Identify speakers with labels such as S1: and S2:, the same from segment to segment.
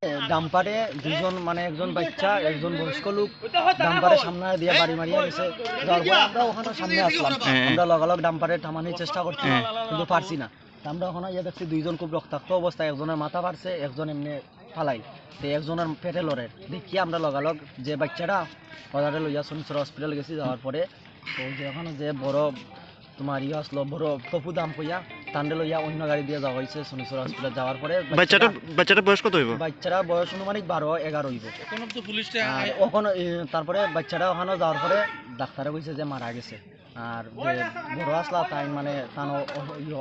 S1: ডাম্পারে দুজন মানে একজন বাচ্চা একজন বয়স্ক লোক ডাম্পারের সামনে দিয়ে বাড়ি মারিয়া গেছে। যাওয়ার পরে আমরা ওখানে সামনে আসলাম, আমরা লগালগ ডাম্পারে থামানোর চেষ্টা করছি কিন্তু পারছি না। আমরা ওখানে ইয়ে দেখছি দুইজন খুব রক্তাক্ত অবস্থায়, একজনের মাথা পারছে একজন এমনি ফালাই, তো একজনের পেটে লড়ে দেখি আমরা লগালগ যে বাচ্চাটা ওদারে লইয়া শনিচর হসপিটাল গেছি। যাওয়ার পরে তো যে ওখানে যে বড় তোমার ইয়ে আসলো বড় তপু দাম কইয়া টান্ডে লইয়া অন্য গাড়ি দিয়ে যাওয়া হয়েছে শনিচর হসপিটাল। যাওয়ার পরে
S2: বাচ্চাটা বয়স কত হইব?
S1: বাচ্চারা বয়স অনুমানিক 12-11 হইব। আর ওখানে তারপরে বাচ্চারা ওখানে যাওয়ার পরে ডাক্তারে কইছে যে মারা গেছে। আর যে বড় আসলা তাই মানে তার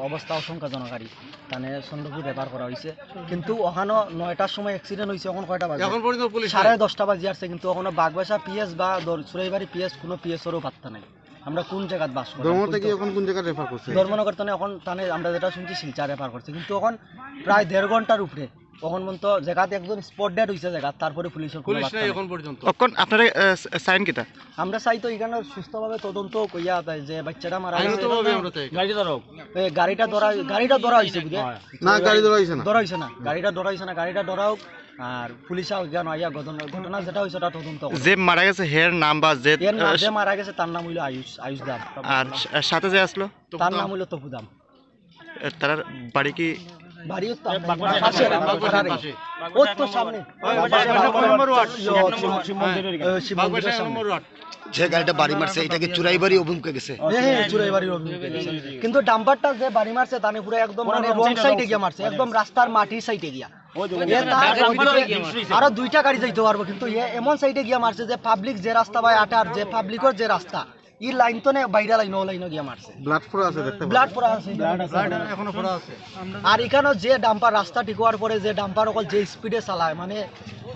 S1: অবস্থা আশঙ্কাজনকারী, তানে চন্দ্রপুর রেফার করা হয়েছে। কিন্তু ওখানে 9টার সময় অ্যাক্সিডেন্ট হয়েছে, এখন কয়টা বাজে? এখন পর্যন্ত 10:30 বাজে আসছে, কিন্তু ওখানে বাগবাসা পিএস বা সুরাইবাড়ি পিএস কোনো পিএসেরও পাত্তা নাই। আমরা কোন জায়গায় বাস করি? ধর্মনগর তো এখন তানে আমরা যেটা শুনছি শিলচর রেফার করছে, কিন্তু এখন প্রায় 1.5 ঘন্টার উপরে তখন পর্যন্ত জায়গাতে একজন স্পট ডেড হয়েছে জায়গা, তারপরে পুলিশ এখন পর্যন্ত আপনারা সাইন কিটা আমরা চাই তো এখানে সুস্থভাবে তদন্ত কইয়া যে বাচ্চাটা মারা গেছে। গাড়িটা ধরা হয়েছে বুঝে না, গাড়িটা ধরা হয়েছে না, গাড়িটা ধরাও আর পুলিশ জ্ঞান আইয়া ঘটনা যেটা হয়েছে ওটা তদন্ত।
S2: যে মারা গেছে হের নাম বা
S1: যে মারা গেছে তার নাম হইল আয়ুষ দাম,
S2: আর সাথে যে আসলো
S1: তার নাম হইল তপু দাম।
S2: তার বাড়ি কি?
S1: বাড়ি
S3: যে গাড়িটা বাড়ি মারছে এটাকে চুরাইবাড়ি অভিমুখে গেছে।
S1: কিন্তু ডাম্পারটা যে বাড়ি মারছে তানে পুরো একদম মানে রং সাইডে গিয়ে মারছে, একদম রাস্তার মাটির সাইডে গিয়া। আরো 2টা গাড়ি যাইতে পারবো, কিন্তু এমন সাইডে গিয়া মারছে যে পাবলিক যে রাস্তা বা আটার যে পাবলিকের যে রাস্তা এই লাইন তো বাইরে লাইনও গিয়া মারছে। ব্লাড পড়া আছে এখনো পড়া আছে। আর এখানে যে ডাম্পার রাস্তা ঠিক হওয়ার পরে যে ডাম্পার অকল যে স্পিডে চালায়, মানে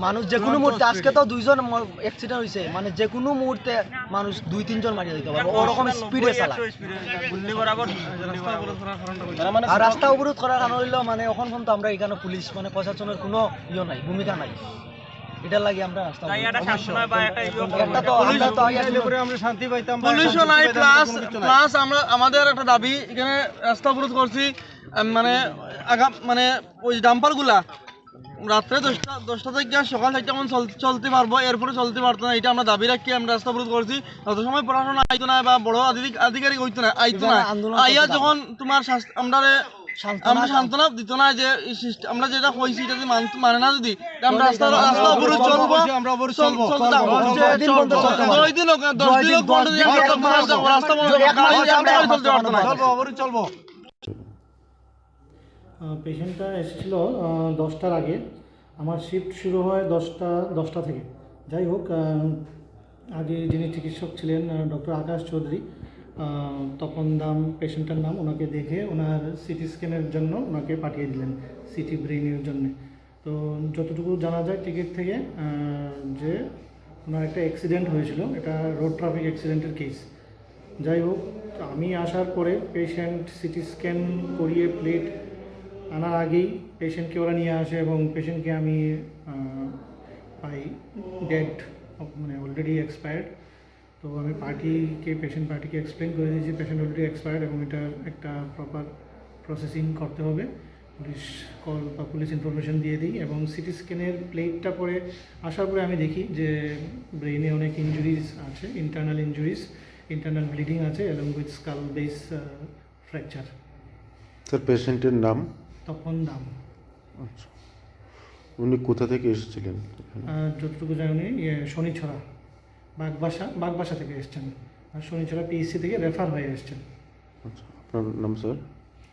S1: মানুষ যে কোনো মুহূর্তে, আজকে তো 2জন অ্যাক্সিডেন্ট হয়েছে, মানে যে কোনো মুহূর্তে মানুষ 2-3 জন মারিয়ে দিতে পারবে ওরকম স্পিডে চালায়। আর রাস্তা অবরোধ করার কারণ হইলো মানে এখন পর্যন্ত আমরা এখানে পুলিশ মানে প্রশাসনের কোনো ইয়ে নাই, ভূমিকা নাই। এটার লাগি আমরা রাস্তা শান্তি পাইতাম, পুলিশও নাই, প্লাস আমরা আমাদের একটা দাবি এখানে রাস্তা অবরোধ করছি মানে ওই ডাম্পারগুলা রাত্রে 10টা থেকে সকাল 4টা চলতে পারবো, এরপরে চলতে পারতো না। এটা আমরা দাবি রাখি আমরা রাস্তা অবরোধ করছি। তত সময় পড়াশোনা আইতো না বা বড় আধিকারিক আইতো না আইয়া যখন তোমার আমরা সান্ত্বনা দিত না যে আমরা যেটা কইছি এটা যদি মানে না, যদি আমরা রাস্তা অবরোধ চলবো, আমরা অবরোধ চলবো 10 দিন চলবো।
S4: পেশেন্টটা এসেছিল 10টার আগে, আমার শিফট শুরু হয় 10টা থেকে। যাই হোক, আগে যিনি চিকিৎসক ছিলেন ডক্টর আকাশ চৌধুরী, তপন দাম পেশেন্টের নাম, ওনাকে দেখে ওনার সিটি স্ক্যানের জন্য ওনাকে পাঠিয়ে দিলেন সিটি ব্রেইনের জন্য। তো যতটুকু জানা যায় টিকিট থেকে যে ওনার একটা অ্যাক্সিডেন্ট হয়েছিল, এটা রোড ট্রাফিক অ্যাক্সিডেন্টের কেস। যাই হোক, আমি আসার পরে পেশেন্ট সিটি স্ক্যান করিয়ে প্লেট আনার আগেই পেশেন্টকে ওরা নিয়ে আসে এবং পেশেন্টকে আমি পাই ডেড, মানে অলরেডি এক্সপায়ার্ড। তো আমি পেশেন্ট পার্টিকে এক্সপ্লেন করে দিয়েছি পেশেন্ট অলরেডি এক্সপায়ার্ড এবং এটা একটা প্রপার প্রসেসিং করতে হবে। পুলিশ কল বা পুলিশ ইনফরমেশন দিয়ে দিই এবং সিটি স্ক্যানের প্লেটটা পরে আসার পরে আমি দেখি যে ব্রেইনে অনেক ইনজুরিজ আছে, ইন্টারনাল ব্লিডিং আছে এবং with skull base fracture.
S5: Sir পেশেন্টের নাম?
S4: তপন দাম।
S5: আচ্ছা, উনি কোথা থেকে এসেছিলেন?
S4: যতটুকু জানি উনি শনিছড়া বাগবাসা থেকে এসেছেন, আর শনিছড়া পিএসসি থেকে রেফার হয়ে এসেছেন।
S5: আচ্ছা, আপনার নাম স্যার?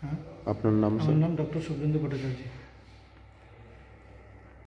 S4: হ্যাঁ,
S5: আপনার নাম?
S4: আমার নাম ডক্টর শুভেন্দু ভট্টাচার্য।